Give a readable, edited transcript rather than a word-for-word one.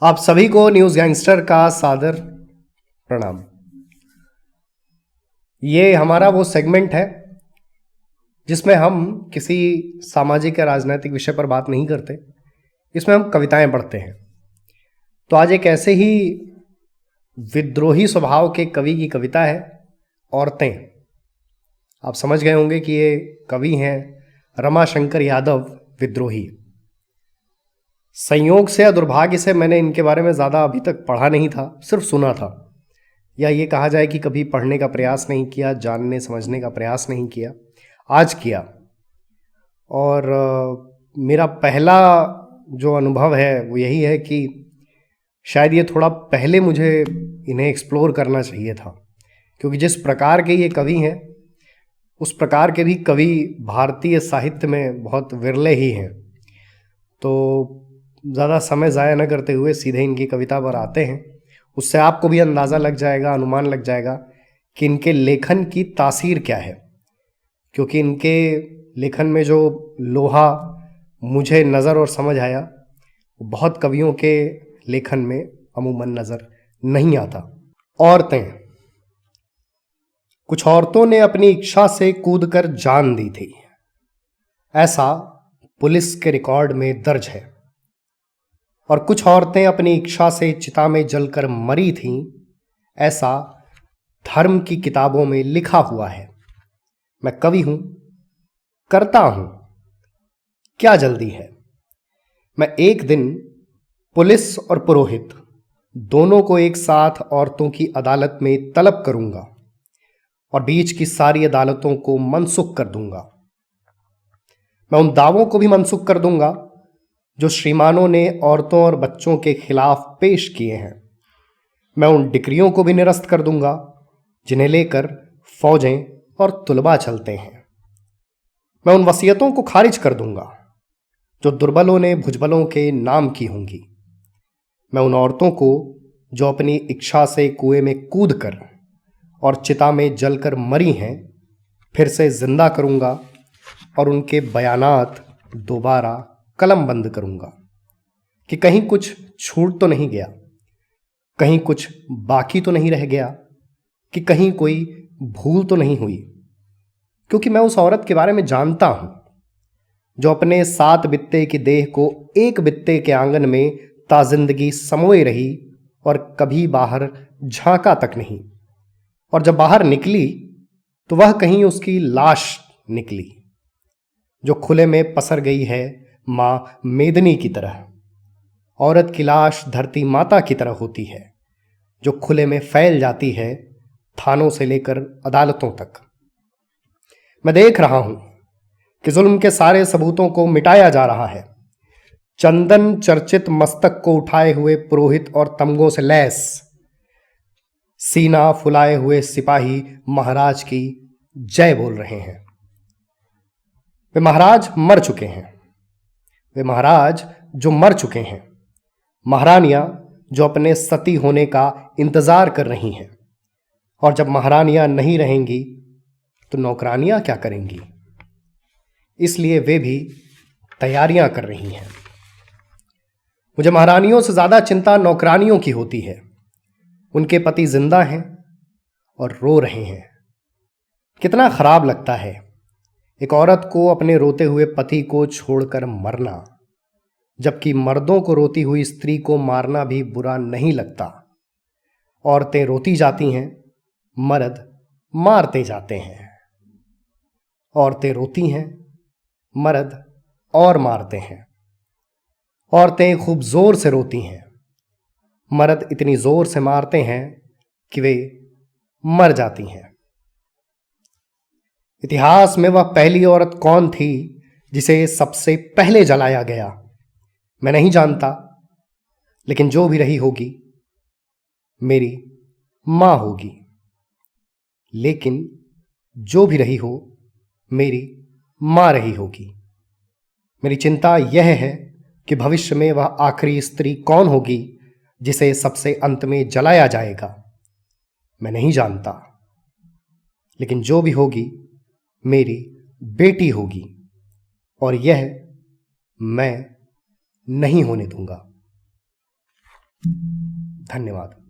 आप सभी को न्यूज़ गैंगस्टर का सादर प्रणाम। ये हमारा वो सेगमेंट है जिसमें हम किसी सामाजिक या राजनीतिक विषय पर बात नहीं करते। इसमें हम कविताएं पढ़ते हैं। तो आज एक ऐसे ही विद्रोही स्वभाव के कवि की कविता है, औरतें। आप समझ गए होंगे कि ये कवि हैं रमाशंकर यादव विद्रोही। संयोग से या दुर्भाग्य से मैंने इनके बारे में ज़्यादा अभी तक पढ़ा नहीं था, सिर्फ सुना था, या ये कहा जाए कि कभी पढ़ने का प्रयास नहीं किया, जानने समझने का प्रयास नहीं किया। आज किया और मेरा पहला जो अनुभव है वो यही है कि शायद ये थोड़ा पहले मुझे इन्हें एक्सप्लोर करना चाहिए था, क्योंकि जिस प्रकार के ये कवि हैं उस प्रकार के भी कवि भारतीय साहित्य में बहुत विरले ही हैं। तो ज़्यादा समय ज़ाया न करते हुए सीधे इनकी कविता पर आते हैं। उससे आपको भी अंदाज़ा लग जाएगा, अनुमान लग जाएगा कि इनके लेखन की तासीर क्या है, क्योंकि इनके लेखन में जो लोहा मुझे नज़र और समझ आया वो बहुत कवियों के लेखन में अमूमन नज़र नहीं आता। औरतें। कुछ औरतों ने अपनी इच्छा से कूदकर जान दी थी, ऐसा पुलिस के रिकॉर्ड में दर्ज है। और कुछ औरतें अपनी इच्छा से चिता में जलकर मरी थीं, ऐसा धर्म की किताबों में लिखा हुआ है। मैं कवि हूं, करता हूं, क्या जल्दी है। मैं एक दिन पुलिस और पुरोहित दोनों को एक साथ औरतों की अदालत में तलब करूंगा और बीच की सारी अदालतों को मनसुख कर दूंगा। मैं उन दावों को भी मनसुख कर दूंगा जो श्रीमानों ने औरतों और बच्चों के खिलाफ पेश किए हैं। मैं उन डिक्रियों को भी निरस्त कर दूंगा जिन्हें लेकर फौजें और तुलबा चलते हैं। मैं उन वसीयतों को खारिज कर दूंगा जो दुर्बलों ने भुजबलों के नाम की होंगी। मैं उन औरतों को जो अपनी इच्छा से कुएं में कूद कर और चिता में जलकर मरी हैं फिर से जिंदा करूंगा और उनके बयानात दोबारा कलम बंद करूंगा कि कहीं कुछ छूट तो नहीं गया, कहीं कुछ बाकी तो नहीं रह गया, कि कहीं कोई भूल तो नहीं हुई। क्योंकि मैं उस औरत के बारे में जानता हूं जो अपने 7 बित्ते की देह को 1 बित्ते के आंगन में ताजिंदगी समोए रही और कभी बाहर झांका तक नहीं। और जब बाहर निकली तो वह कहीं उसकी लाश निकली जो खुले में पसर गई है मां मेदनी की तरह। औरत की लाश धरती माता की तरह होती है जो खुले में फैल जाती है थानों से लेकर अदालतों तक। मैं देख रहा हूं कि जुल्म के सारे सबूतों को मिटाया जा रहा है। चंदन चर्चित मस्तक को उठाए हुए पुरोहित और तमगों से लैस सीना फुलाए हुए सिपाही महाराज की जय बोल रहे हैं। वे महाराज मर चुके हैं, वे महाराज जो मर चुके हैं, महारानियां जो अपने सती होने का इंतजार कर रही हैं। और जब महारानियां नहीं रहेंगी तो नौकरानियां क्या करेंगी, इसलिए वे भी तैयारियां कर रही हैं। मुझे महारानियों से ज्यादा चिंता नौकरानियों की होती है। उनके पति जिंदा हैं और रो रहे हैं। कितना खराब लगता है एक औरत को अपने रोते हुए पति को छोड़कर मरना, जबकि मर्दों को रोती हुई स्त्री को मारना भी बुरा नहीं लगता। औरतें रोती जाती हैं, मर्द मारते जाते हैं। औरतें रोती हैं, मर्द और मारते हैं। औरतें खूब जोर से रोती हैं, मर्द इतनी जोर से मारते हैं कि वे मर जाती हैं। इतिहास में वह पहली औरत कौन थी जिसे सबसे पहले जलाया गया, मैं नहीं जानता, लेकिन जो भी रही होगी मेरी मां होगी। लेकिन जो भी रही हो मेरी मां रही होगी। मेरी चिंता यह है कि भविष्य में वह आखिरी स्त्री कौन होगी जिसे सबसे अंत में जलाया जाएगा। मैं नहीं जानता, लेकिन जो भी होगी मेरी बेटी होगी और यह मैं नहीं होने दूंगा। धन्यवाद।